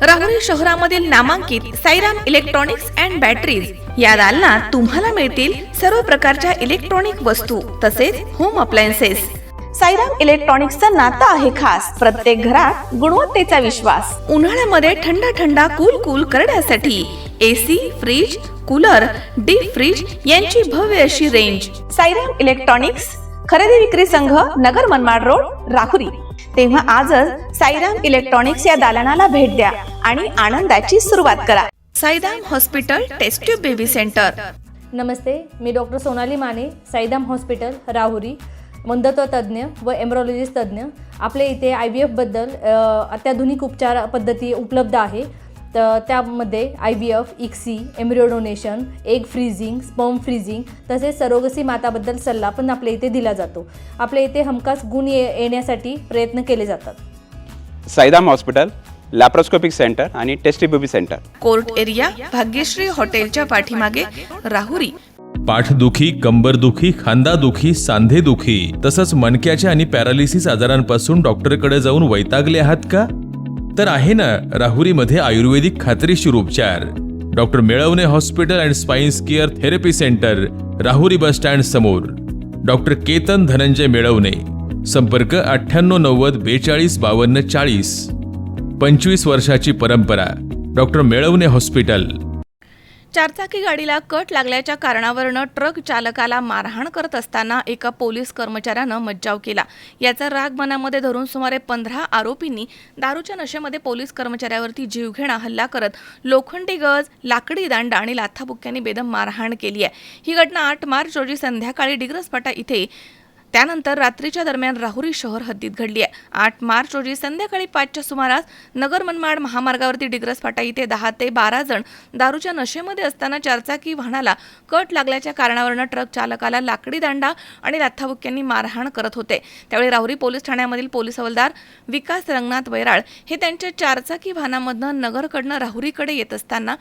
राहुरी शहरामधील नामांकित Sairam electronics and batteries या दालनात तुम्हाला मिळतील सर्व प्रकारच्या इलेक्ट्रॉनिक वस्तू तसेच होम अप्लायन्सेस। साईराम इलेक्ट्रॉनिक्सचं नातं आहे खास, प्रत्येक घरात गुणवत्तेचा विश्वास। उन्हाळ्यामध्ये थंड कूल करण्यासाठी AC, fridge, cooler, deep fridge यांची भव्य अशी रेंज। साईराम इलेक्ट्रॉनिक्स खरेदी विक्री संघ, नगर मनमाड रोड, राहुरी। तेव्हा आजच साईराम इलेक्ट्रॉनिक्स या दालनाला भेट द्या आणि आनंदाची सुरुवात करा। Sairam hospital test tube baby centre. नमस्ते, मी डॉक्टर सोनाली माने, साईराम हॉस्पिटल राहुरी, मंदत्व तज्ज्ञ व एम्ब्रॉलॉजिस्ट तज्ज्ञ। आपल्या इथे IVF बद्दल अत्याधुनिक उपचार पद्धती उपलब्ध आहे। तर त्यामध्ये IVF, ICSI, embryo donation, egg freezing, sperm freezing तसेच सरोगसी माताबद्दल सल्ला पण आपल्या इथे दिला जातो। आपल्या इथे हमखास गुण येण्यासाठी प्रयत्न केले जातात। साईराम हॉस्पिटल लॅप्रोस्कोपिक सेंटर आणि test baby centre, court area, Bhagyashree हॉटेलच्या पाठीमागे, राहुरी। पाठदुखी, कंबरदुखी, खांदादुखी, सांधेदुखी तसंच मणक्याच्या आणि पॅरालिसिस आजारांपासून डॉक्टरकडे जाऊन वैतागले आहात का? तर आहे ना राहुरीमध्ये आयुर्वेदिक खात्रीशीर उपचार। Doctor Melavane hospital and spine care therapy centre, Rahuri bus stand समोर। डॉक्टर केतन धनंजय मेळवणे, संपर्क 9890 42 52 40। 25 वर्षाची परंपरा, डॉक्टर मेळवणे हॉस्पिटल। चारचाकी गाडीला कट लागल्याच्या कारणावरून ट्रक चालकाला मारहाण करत असताना एका पोलीस कर्मचाऱ्यानं मज्जाव केला। याचा राग मनामध्ये धरून सुमारे 15 आरोपींनी दारूच्या नशेमध्ये पोलीस कर्मचाऱ्यावरती जीवघेणा हल्ला करत लोखंडी गज, लाकडी दांडा आणि लाथाबुक्क्यांनी बेदम मारहाण केली आहे। ही घटना 8 मार्च रोजी संध्याकाळी डिग्रसपाटा इथे त्यानंतर रात्रीच्या दरम्यान राहुरी शहर हद्दीत घडली आहे। 8 मार्च रोजी संध्याकाळी 5च्या सुमारास नगर मनमाड महामार्गावरती डिग्रसपाटा इथे 10 ते 12 जण दारूच्या नशेमध्ये असताना चारचाकी वाहनाला कट लागल्याच्या कारणावरून ट्रक चालकाला लाकडी दांडा आणि लाथाबुक्क्यांनी मारहाण करत होते। त्यावेळी राहुरी पोलीस ठाण्यामधील पोलीस हवालदार विकास रंगनाथ वैराळ हे त्यांच्या चारचाकी वाहनामधून नगरकडनं राहुरीकडे येत असताना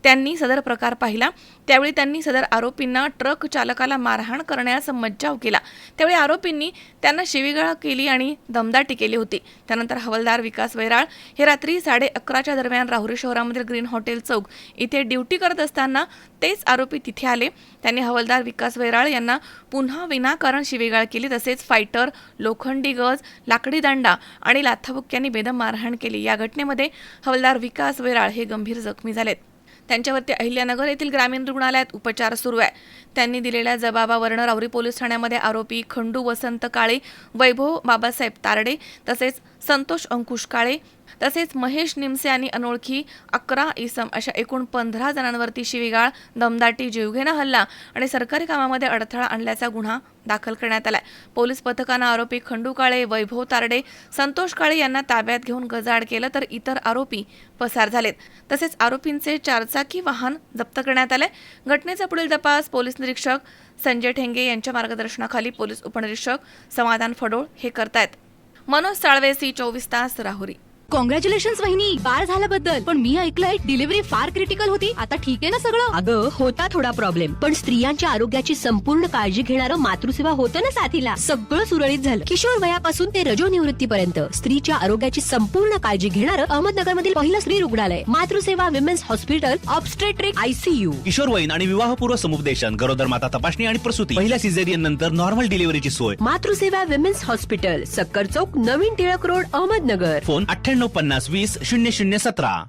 त्यांनी सदर प्रकार पाहिला। त्यावेळी त्यांनी सदर आरोपींना ट्रक चालकाला मारहाण करण्यास मज्जाव केला। त्यावेळी आरोपींनी त्यांना शिवीगाळ केली आणि दमदाटी केली होती। त्यानंतर हवालदार विकास वैराळ हे रात्री 11:30च्या दरम्यान राहुरी शहरामधील ग्रीन हॉटेल चौक इथे ड्युटी करत असताना तेच आरोपी तिथे आले। त्यांनी हवालदार विकास वैराळ यांना पुन्हा विनाकारण शिवीगाळ केली, तसेच फायटर, लोखंडी गज, लाकडी दांडा आणि लाथाबुक्क्यांनी बेदम मारहाण केली। या घटनेमध्ये हवालदार विकास वैराळ हे गंभीर जखमी झालेत। त्यांच्यावरती अहिल्यानगर येथील ग्रामीण रुग्णालयात उपचार सुरू आहे। त्यांनी दिलेल्या जबाबावरून राहुरी पोलीस ठाण्यामध्ये आरोपी खंडू वसंत काळे, वैभव बाबासाहेब तारडे तसेच संतोष अंकुश काळे तसेच महेश निमसे आणि अनोळखी 11 इसम अशा एकूण 15 जणांवरती शिवीगाळ, दमदाटी, जीवघेणा हल्ला आणि सरकारी कामामध्ये अडथळा आणल्याचा गुन्हा दाखल करण्यात आलाय। पोलीस पथकानं आरोपी खंडू काळे, वैभव तारडे, संतोष काळे यांना ताब्यात घेऊन गजाआड केलं, तर इतर आरोपी पसार झालेत। तसेच आरोपींचे चारचाकी वाहन जप्त करण्यात आले। घटनेचा पुढील तपास पोलीस निरीक्षक संजय ठेंगे यांच्या मार्गदर्शनाखाली पोलीस उपनिरीक्षक समाधान फडोळ हे करतायत। मनोज साळवे, C24 तास, राहुरी। कॉंग्रॅच्युलेशन्स वहिनी, बाळ झाल्याबद्दल। पण मी ऐकलंय डिलिव्हरी फार क्रिटिकल होती। आता ठीक आहे ना सगळं? अगं होता थोडा प्रॉब्लेम, पण स्त्रियांच्या आरोग्याची संपूर्ण काळजी घेणारं मातृसेवा होतं ना साथीला। सगळं सुरळीत झालं। किशोर वयापासून ते रजोनिवृत्तीपर्यंत स्त्रीच्या आरोग्याची संपूर्ण काळजी घेणारं अहमदनगरमधील पहिलं स्त्री रुग्णालय Matruseva women's hospital, obstetric ICU। किशोरवयीन आणि विवाहपूर्व समुपदेशन, गरोदर माता तपासणी आणि प्रसूती, पहिल्या सिझेरियन नंतर नॉर्मल डिलिव्हरीची सोय। मातृसेवा विमेन्स हॉस्पिटल, सक्कर चौक, नवीन टिळक रोड, अहमदनगर। फोन 9850 20 0017।